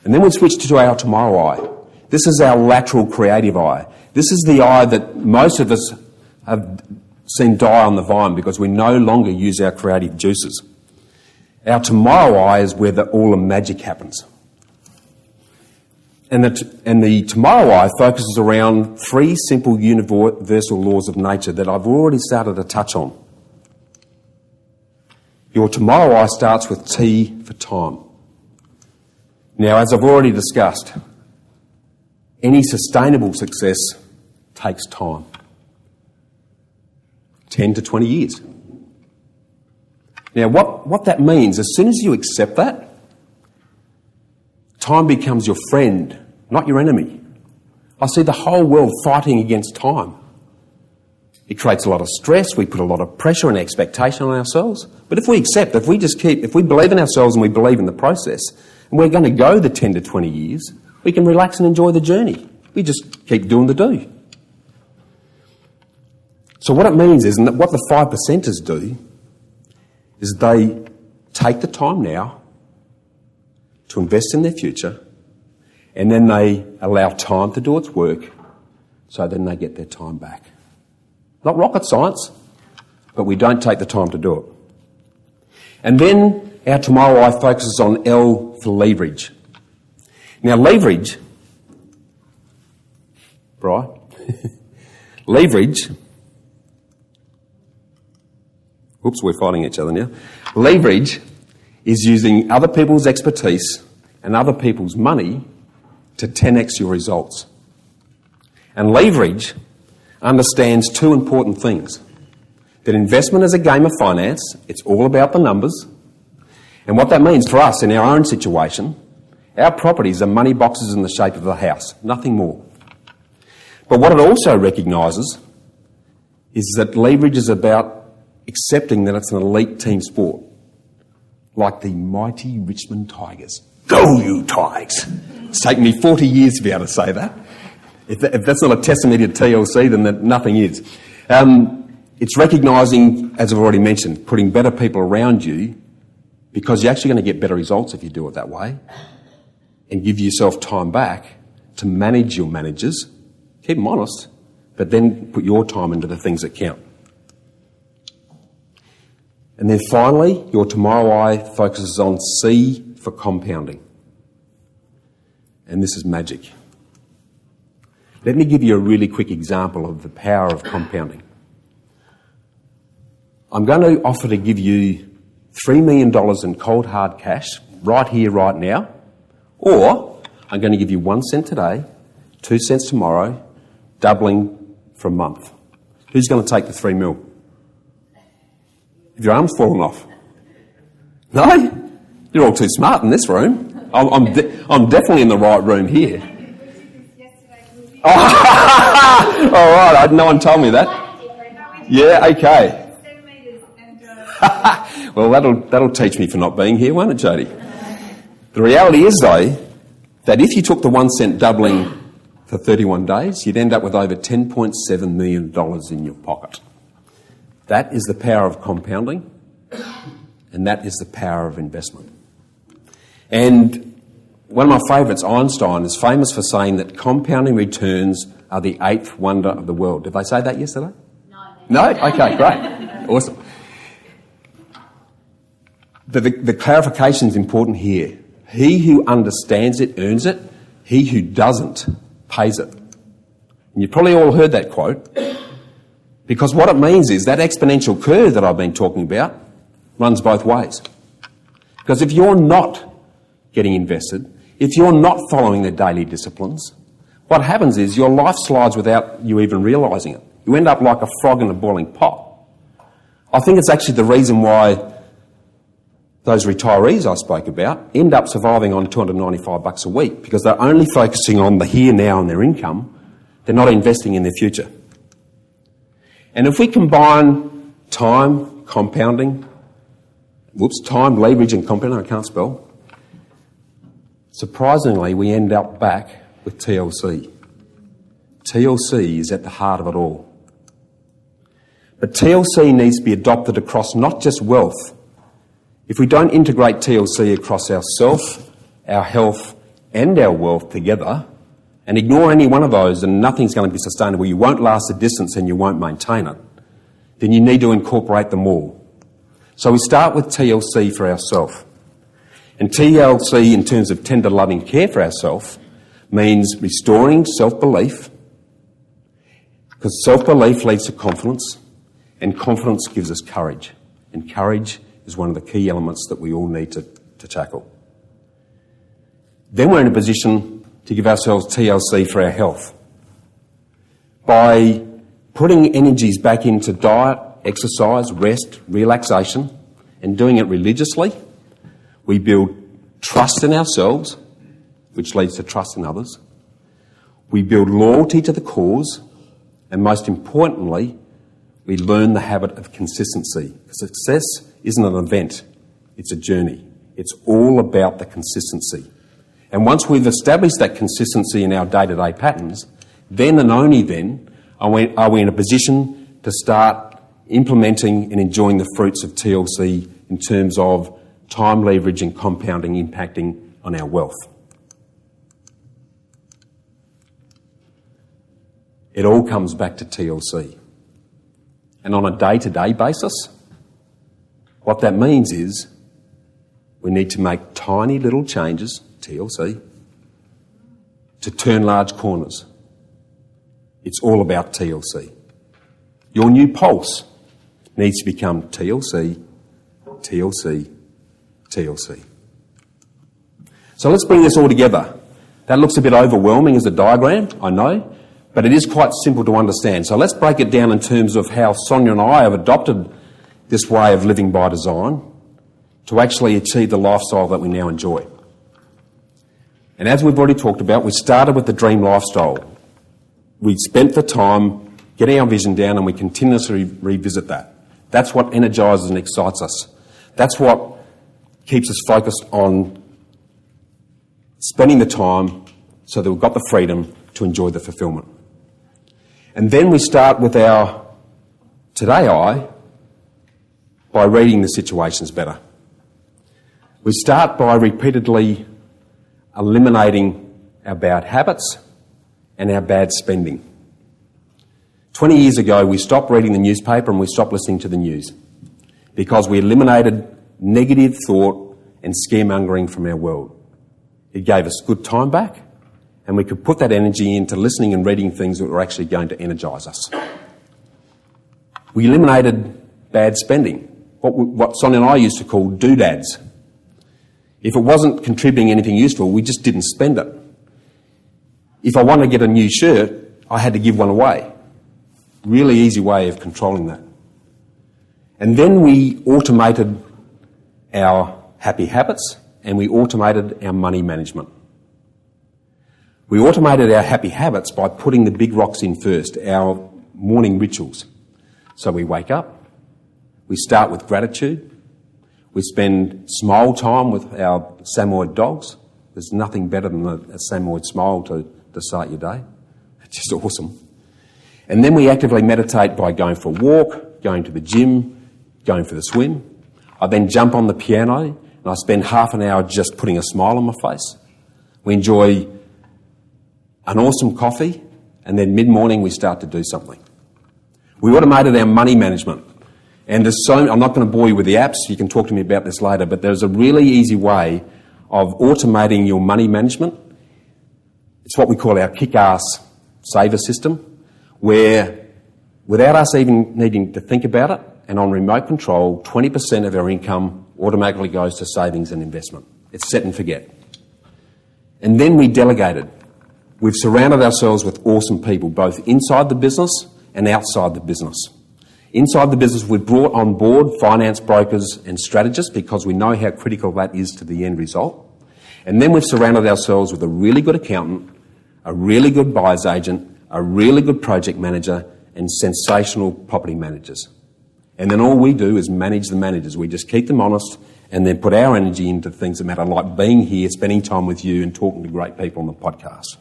And then we switch to our tomorrow eye. This is our lateral creative eye. This is the eye that most of us have seen die on the vine because we no longer use our creative juices. Our tomorrow eye is where all the magic happens. And the tomorrow eye focuses around three simple universal laws of nature that I've already started to touch on. Your tomorrow eye starts with T for time. Now, as I've already discussed, any sustainable success takes time. 10 to 20 years. Now, what that means, as soon as you accept that, time becomes your friend, not your enemy. I see the whole world fighting against time. It creates a lot of stress, we put a lot of pressure and expectation on ourselves. But if we accept, if we believe in ourselves and we believe in the process, and we're going to go the 10 to 20 years, we can relax and enjoy the journey. We just keep doing the do. So what it means is, and what the 5%ers do, is they take the time now to invest in their future, and then they allow time to do its work, so then they get their time back. Not rocket science, but we don't take the time to do it. And then our tomorrow eye focuses on L for leverage. Now leverage, right? Leverage, oops, we're fighting each other now. Leverage is using other people's expertise and other people's money to 10x your results. And leverage understands two important things. That investment is a game of finance. It's all about the numbers. And what that means for us in our own situation, our properties are money boxes in the shape of a house, nothing more. But what it also recognises is that leverage is about accepting that it's an elite team sport, like the mighty Richmond Tigers. Go, you Tigers! It's taken me 40 years to be able to say that. If that's not a testimony to TLC, then nothing is. It's recognising, as I've already mentioned, putting better people around you, because you're actually going to get better results if you do it that way, and give yourself time back to manage your managers, keep them honest, but then put your time into the things that count. And then finally, your tomorrow eye focuses on C for compounding. And this is magic. Let me give you a really quick example of the power of compounding. I'm going to offer to give you $3 million in cold hard cash right here, right now, or I'm going to give you 1 cent today, 2 cents tomorrow, doubling for a month. Who's going to take the 3 mil? Have your arm's fallen off? No? You're all too smart in this room. I'm definitely in the right room here. Oh, all right, no one told me that. Yeah, okay. Well, that'll teach me for not being here, won't it, Jody? The reality is, though, that if you took the 1 cent doubling for 31 days, you'd end up with over $10.7 million in your pocket. That is the power of compounding, and that is the power of investment. And one of my favourites, Einstein, is famous for saying that compounding returns are the 8th wonder of the world. Did they say that yesterday? No? Okay, great. Awesome. The clarification is important here. He who understands it earns it. He who doesn't pays it. And you've probably all heard that quote, because what it means is that exponential curve that I've been talking about runs both ways. Because if you're not getting invested, if you're not following the daily disciplines, what happens is your life slides without you even realising it. You end up like a frog in a boiling pot. I think it's actually the reason why those retirees I spoke about end up surviving on $295 a week, because they're only focusing on the here, now and their income. They're not investing in their future. And if we combine time, leverage and compounding, I can't spell, surprisingly we end up back with TLC. TLC is at the heart of it all. But TLC needs to be adopted across not just wealth. If we don't integrate TLC across ourself, our health and our wealth together, and ignore any one of those, and nothing's going to be sustainable, you won't last the distance and you won't maintain it, then you need to incorporate them all. So we start with TLC for ourselves. And TLC, in terms of tender loving care for ourselves, means restoring self-belief, because self-belief leads to confidence, and confidence gives us courage. And courage is one of the key elements that we all need to tackle. Then we're in a position to give ourselves TLC for our health. By putting energies back into diet, exercise, rest, relaxation, and doing it religiously, we build trust in ourselves, which leads to trust in others. We build loyalty to the cause, and most importantly, we learn the habit of consistency. Success isn't an event, it's a journey. It's all about the consistency. And once we've established that consistency in our day-to-day patterns, then and only then are we in a position to start implementing and enjoying the fruits of TLC in terms of time, leverage and compounding impacting on our wealth. It all comes back to TLC. And on a day-to-day basis, what that means is we need to make tiny little changes, TLC, to turn large corners. It's all about TLC. Your new pulse needs to become TLC, TLC, TLC. So let's bring this all together. That looks a bit overwhelming as a diagram, I know, but it is quite simple to understand. So let's break it down in terms of how Sonia and I have adopted this way of living by design to actually achieve the lifestyle that we now enjoy. And as we've already talked about, we started with the dream lifestyle. We spent the time getting our vision down and we continuously revisit that. That's what energises and excites us. That's what keeps us focused on spending the time so that we've got the freedom to enjoy the fulfilment. And then we start with our today eye by reading the situations better. We start by repeatedly eliminating our bad habits and our bad spending. 20 years ago, we stopped reading the newspaper and we stopped listening to the news because we eliminated negative thought and scaremongering from our world. It gave us good time back, and we could put that energy into listening and reading things that were actually going to energise us. We eliminated bad spending, what Sonia and I used to call doodads. If it wasn't contributing anything useful, we just didn't spend it. If I wanted to get a new shirt, I had to give one away. Really easy way of controlling that. And then we automated our happy habits and we automated our money management. We automated our happy habits by putting the big rocks in first, our morning rituals. So we wake up, we start with gratitude, we spend smile time with our Samoyed dogs. There's nothing better than a Samoyed smile to start your day. It's just awesome. And then we actively meditate by going for a walk, going to the gym, going for the swim. I then jump on the piano and I spend half an hour just putting a smile on my face. We enjoy an awesome coffee, and then mid-morning we start to do something. We automated our money management. And I'm not going to bore you with the apps, you can talk to me about this later, but there's a really easy way of automating your money management. It's what we call our kick-ass saver system, where without us even needing to think about it, and on remote control, 20% of our income automatically goes to savings and investment. It's set and forget. And then we delegated. We've surrounded ourselves with awesome people, both inside the business and outside the business. Inside the business, we've brought on board finance brokers and strategists because we know how critical that is to the end result. And then we've surrounded ourselves with a really good accountant, a really good buyer's agent, a really good project manager, and sensational property managers. And then all we do is manage the managers. We just keep them honest and then put our energy into things that matter, like being here, spending time with you and talking to great people on the podcast.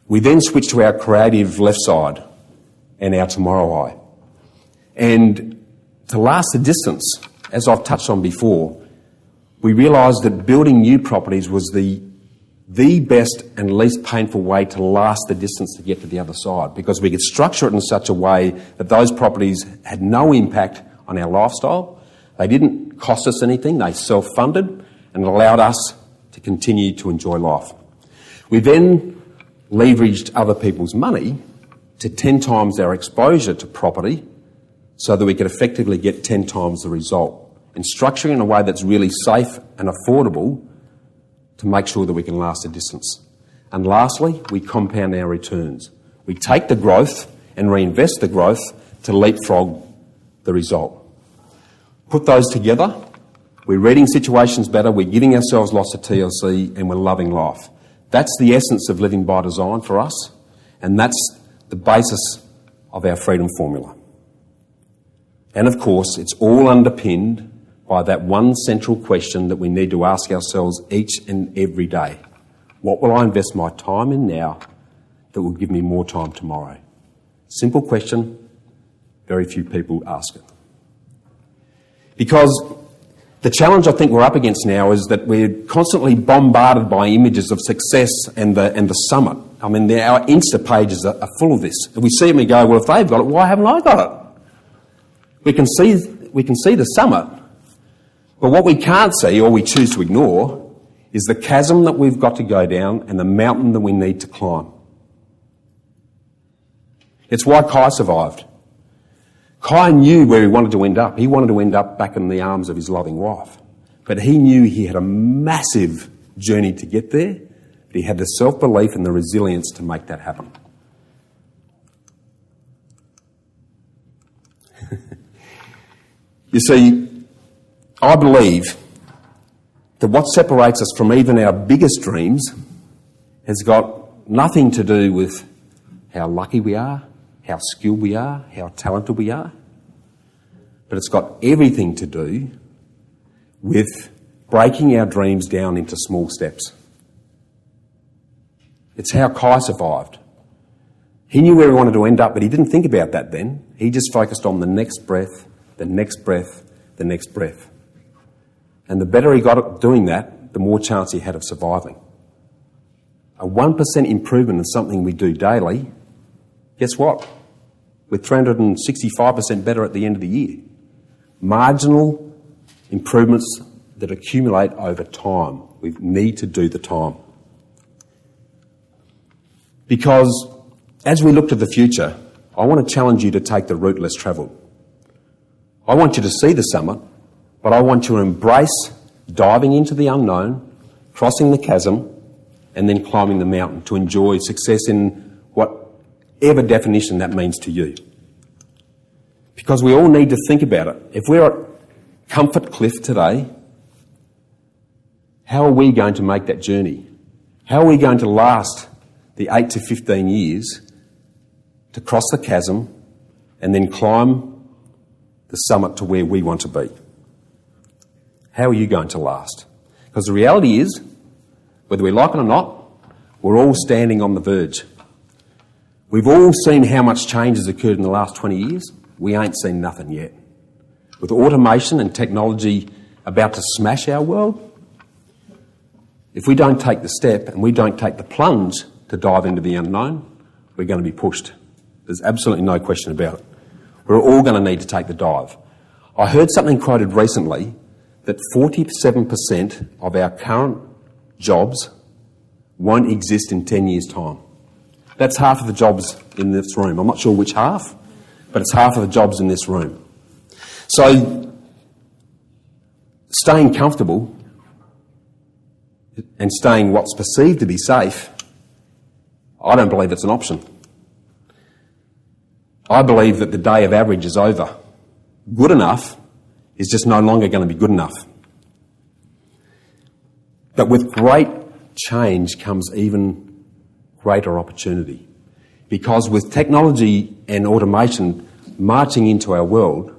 We then switch to our creative left side and our tomorrow eye. And to last the distance, as I've touched on before, we realised that building new properties was the best and least painful way to last the distance to get to the other side, because we could structure it in such a way that those properties had no impact on our lifestyle. They didn't cost us anything, they self-funded and allowed us to continue to enjoy life. We then leveraged other people's money to 10 times our exposure to property so that we could effectively get 10 times the result, and structuring in a way that's really safe and affordable to make sure that we can last a distance. And lastly, we compound our returns. We take the growth and reinvest the growth to leapfrog the result. Put those together, we're reading situations better, we're giving ourselves lots of TLC, and we're loving life. That's the essence of living by design for us, and that's the basis of our freedom formula. And of course, it's all underpinned by that one central question that we need to ask ourselves each and every day. What will I invest my time in now that will give me more time tomorrow? Simple question, very few people ask it. Because the challenge I think we're up against now is that we're constantly bombarded by images of success and the summit. I mean, our Insta pages are full of this. And we see them and go, well, if they've got it, why haven't I got it? We can see the summit, but what we can't see, or we choose to ignore, is the chasm that we've got to go down and the mountain that we need to climb. It's why Kai survived. Kai knew where he wanted to end up. He wanted to end up back in the arms of his loving wife. But he knew he had a massive journey to get there, but he had the self-belief and the resilience to make that happen. You see, I believe that what separates us from even our biggest dreams has got nothing to do with how lucky we are, how skilled we are, how talented we are, but it's got everything to do with breaking our dreams down into small steps. It's how Kai survived. He knew where he wanted to end up, but he didn't think about that then. He just focused on the next breath, the next breath, the next breath. And the better he got at doing that, the more chance he had of surviving. A 1% improvement in something we do daily, guess what? We're 365% better at the end of the year. Marginal improvements that accumulate over time. We need to do the time. Because as we look to the future, I want to challenge you to take the route less travelled. I want you to see the summit, but I want you to embrace diving into the unknown, crossing the chasm, and then climbing the mountain to enjoy success in whatever definition that means to you. Because we all need to think about it. If we're at Comfort Cliff today, how are we going to make that journey? How are we going to last the 8 to 15 years to cross the chasm and then climb the summit to where we want to be? How are you going to last? Because the reality is, whether we like it or not, we're all standing on the verge. We've all seen how much change has occurred in the last 20 years. We ain't seen nothing yet. With automation and technology about to smash our world, if we don't take the step and we don't take the plunge to dive into the unknown, we're going to be pushed. There's absolutely no question about it. We're all going to need to take the dive. I heard something quoted recently that 47% of our current jobs won't exist in 10 years' time. That's half of the jobs in this room. I'm not sure which half, but it's half of the jobs in this room. So, staying comfortable and staying what's perceived to be safe, I don't believe it's an option. I believe that the day of average is over. Good enough is just no longer going to be good enough. But with great change comes even greater opportunity. Because with technology and automation marching into our world,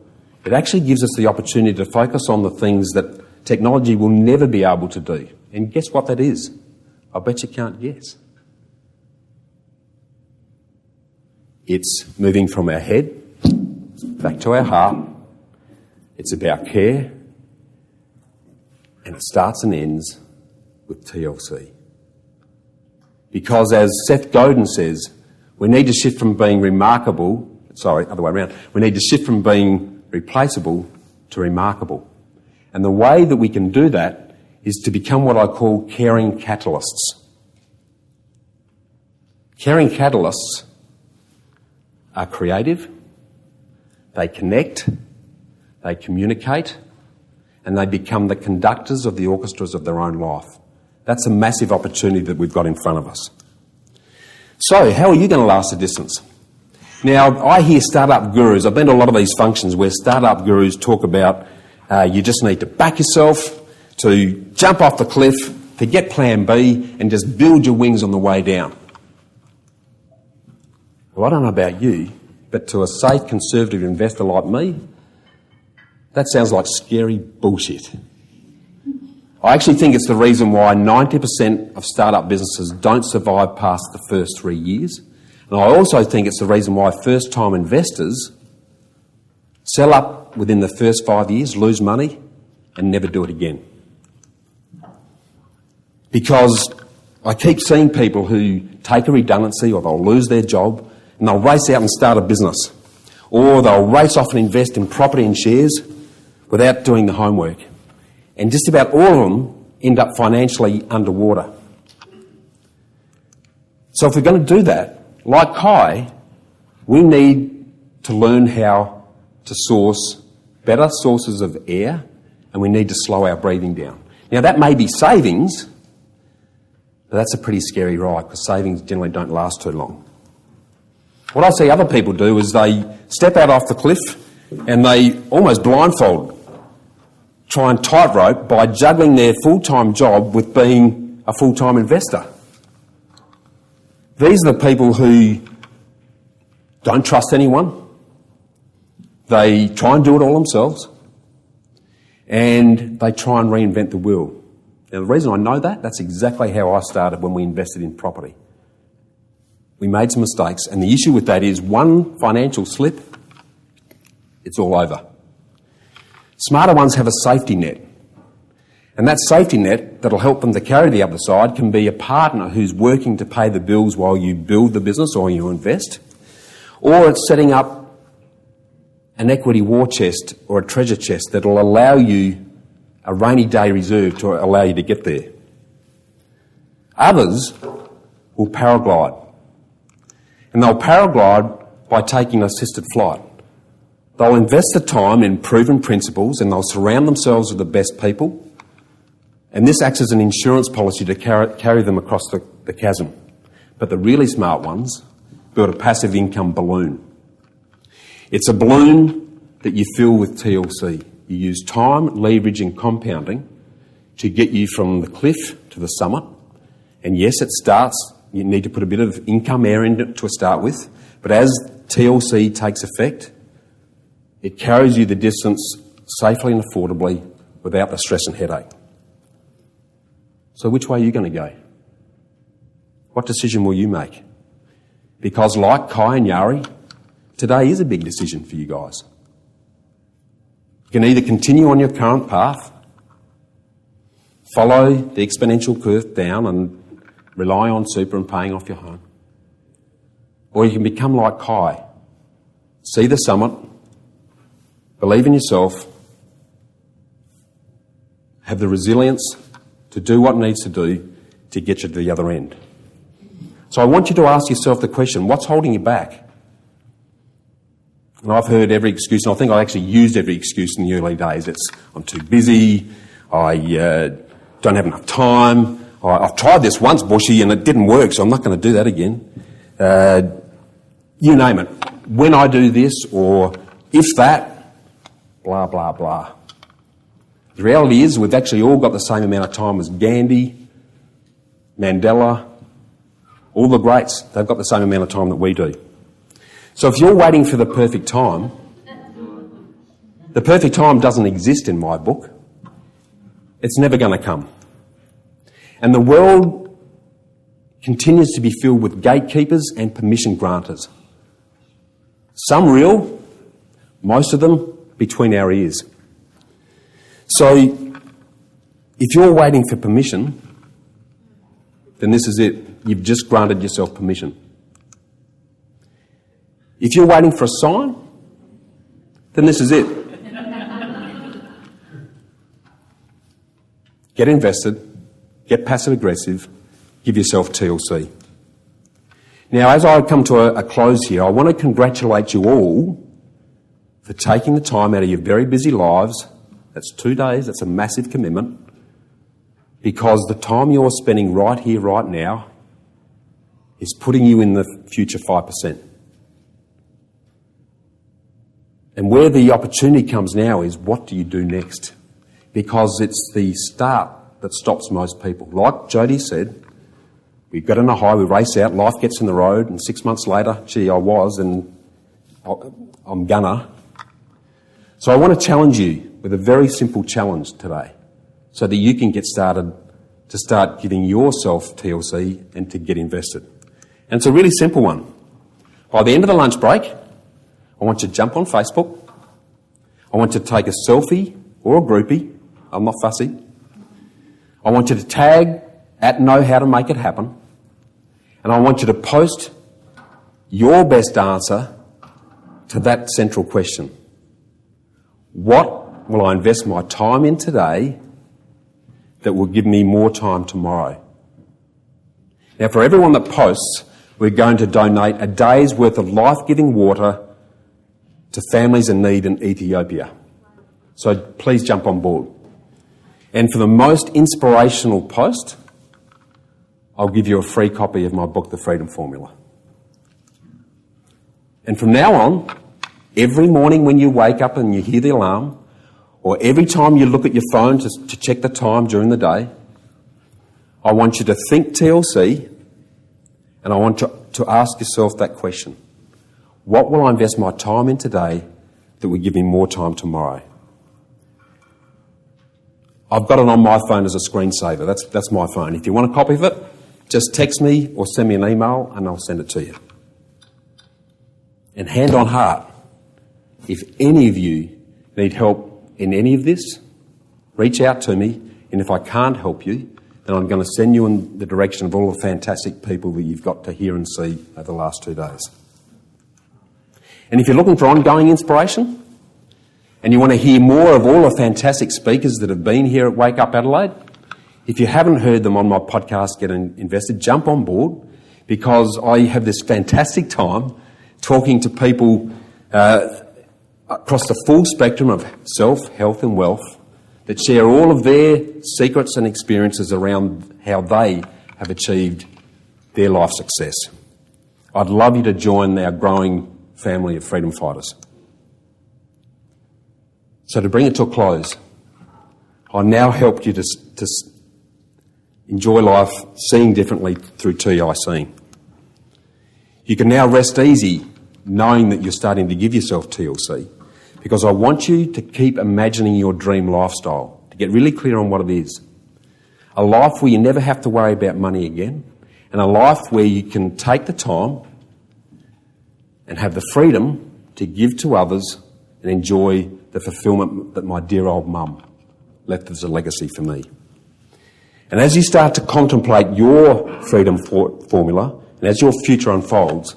it actually gives us the opportunity to focus on the things that technology will never be able to do. And guess what that is? I bet you can't guess. It's moving from our head back to our heart. It's about care. And it starts and ends with TLC. Because as Seth Godin says, we need to shift from being other way around. We need to shift from being replaceable to remarkable. And the way that we can do that is to become what I call caring catalysts. Caring catalysts are creative, they connect, they communicate, and they become the conductors of the orchestras of their own life. That's a massive opportunity that we've got in front of us. So, how are you going to last the distance? Now, I hear startup gurus. I've been to a lot of these functions where startup gurus talk about you just need to back yourself, to jump off the cliff, to get plan B, and just build your wings on the way down. Well, I don't know about you, but to a safe, conservative investor like me, that sounds like scary bullshit. I actually think it's the reason why 90% of startup businesses don't survive past the first 3 years. And I also think it's the reason why first-time investors sell up within the first 5 years, lose money, and never do it again. Because I keep seeing people who take a redundancy or they'll lose their job and they'll race out and start a business. Or they'll race off and invest in property and shares without doing the homework. And just about all of them end up financially underwater. So if we're going to do that, like Kai, we need to learn how to source better sources of air, and we need to slow our breathing down. Now, that may be savings, but that's a pretty scary ride because savings generally don't last too long. What I see other people do is they step out off the cliff and they almost blindfold try and tightrope by juggling their full-time job with being a full-time investor. These are the people who don't trust anyone. They try and do it all themselves. And they try and reinvent the wheel. Now, the reason I know that's exactly how I started when we invested in property. We made some mistakes, and the issue with that is one financial slip, it's all over. Smarter ones have a safety net. And that safety net that'll help them to carry the other side can be a partner who's working to pay the bills while you build the business or you invest. Or it's setting up an equity war chest or a treasure chest that'll allow you a rainy day reserve to allow you to get there. Others will paraglide. And they'll paraglide by taking assisted flight. They'll invest the time in proven principles and they'll surround themselves with the best people. And this acts as an insurance policy to carry them across the chasm. But the really smart ones build a passive income balloon. It's a balloon that you fill with TLC. You use time, leverage and compounding to get you from the cliff to the summit. And yes, it starts, you need to put a bit of income air in it to start with. But as TLC takes effect, it carries you the distance safely and affordably without the stress and headache. So which way are you going to go? What decision will you make? Because like Kai and Yari, today is a big decision for you guys. You can either continue on your current path, follow the exponential curve down and rely on super and paying off your home. Or you can become like Kai, see the summit, believe in yourself, have the resilience to do what needs to do to get you to the other end. So I want you to ask yourself the question, what's holding you back? And I've heard every excuse, and I think I actually used every excuse in the early days. It's, I'm too busy, I don't have enough time, I've tried this once, Bushy, and it didn't work, so I'm not going to do that again. You name it. When I do this, or if that, blah, blah, blah. The reality is we've actually all got the same amount of time as Gandhi, Mandela, all the greats. They've got the same amount of time that we do. So if you're waiting for the perfect time doesn't exist in my book. It's never going to come. And the world continues to be filled with gatekeepers and permission granters. Some real, most of them between our ears. So if you're waiting for permission, then this is it. You've just granted yourself permission. If you're waiting for a sign, then this is it. Get invested, get passive aggressive, give yourself TLC. Now, as I come to a close here, I want to congratulate you all for taking the time out of your very busy lives. That's 2 days, that's a massive commitment, because the time you're spending right here, right now, is putting you in the future 5%. And where the opportunity comes now is, what do you do next? Because it's the start that stops most people. Like Jody said, we got on a high, we race out, life gets in the road, and 6 months later, gee, I was, and I'm gonna. So I want to challenge you with a very simple challenge today, so that you can get started to start giving yourself TLC and to get invested. And it's a really simple one. By the end of the lunch break, I want you to jump on Facebook. I want you to take a selfie or a groupie. I'm not fussy. I want you to tag at Know How to Make It Happen. And I want you to post your best answer to that central question. What will I invest my time in today that will give me more time tomorrow? Now, for everyone that posts, we're going to donate a day's worth of life-giving water to families in need in Ethiopia. So please jump on board. And for the most inspirational post, I'll give you a free copy of my book, The Freedom Formula. And from now on, every morning when you wake up and you hear the alarm, or every time you look at your phone to check the time during the day, I want you to think TLC, and I want you to ask yourself that question. What will I invest my time in today that will give me more time tomorrow? I've got it on my phone as a screensaver. That's my phone. If you want a copy of it, just text me or send me an email and I'll send it to you. And hand on heart, if any of you need help in any of this, reach out to me, and if I can't help you, then I'm going to send you in the direction of all the fantastic people that you've got to hear and see over the last 2 days. And if you're looking for ongoing inspiration, and you want to hear more of all the fantastic speakers that have been here at Wake Up Adelaide, if you haven't heard them on my podcast, Get Invested, jump on board, because I have this fantastic time talking to people across the full spectrum of self, health and wealth that share all of their secrets and experiences around how they have achieved their life success. I'd love you to join our growing family of freedom fighters. So to bring it to a close, I now help you to enjoy life seeing differently through TI seeing. You can now rest easy knowing that you're starting to give yourself TLC, because I want you to keep imagining your dream lifestyle, to get really clear on what it is. A life where you never have to worry about money again, and a life where you can take the time and have the freedom to give to others and enjoy the fulfilment that my dear old mum left as a legacy for me. And as you start to contemplate your freedom formula, and as your future unfolds,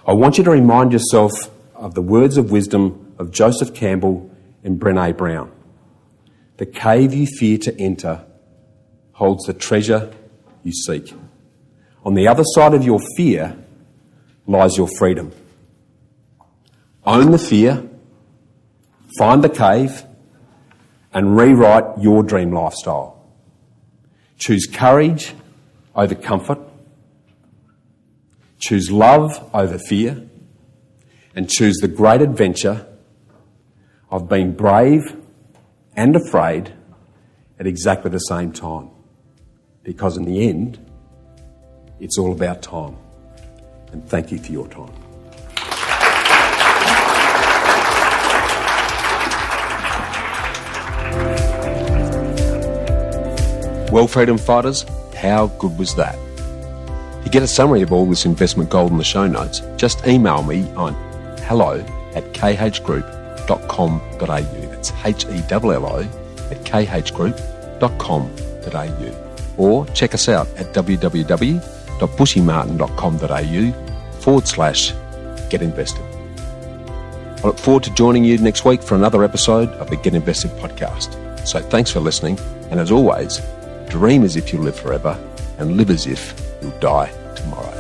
I want you to remind yourself of the words of wisdom of Joseph Campbell and Brené Brown. The cave you fear to enter holds the treasure you seek. On the other side of your fear lies your freedom. Own the fear, find the cave, and rewrite your dream lifestyle. Choose courage over comfort. Choose love over fear. And choose the great adventure of being brave and afraid at exactly the same time. Because in the end, it's all about time. And thank you for your time.
Well, freedom fighters, how good was that? To get a summary of all this investment gold in the show notes, just email me on hello@khgroup.com.au. That's hello@khgroup.com.au. Or check us out at www.bushymartin.com.au/get invested. I look forward to joining you next week for another episode of the Get Invested podcast. So thanks for listening, and as always, dream as if you'll live forever and live as if you'll die tomorrow.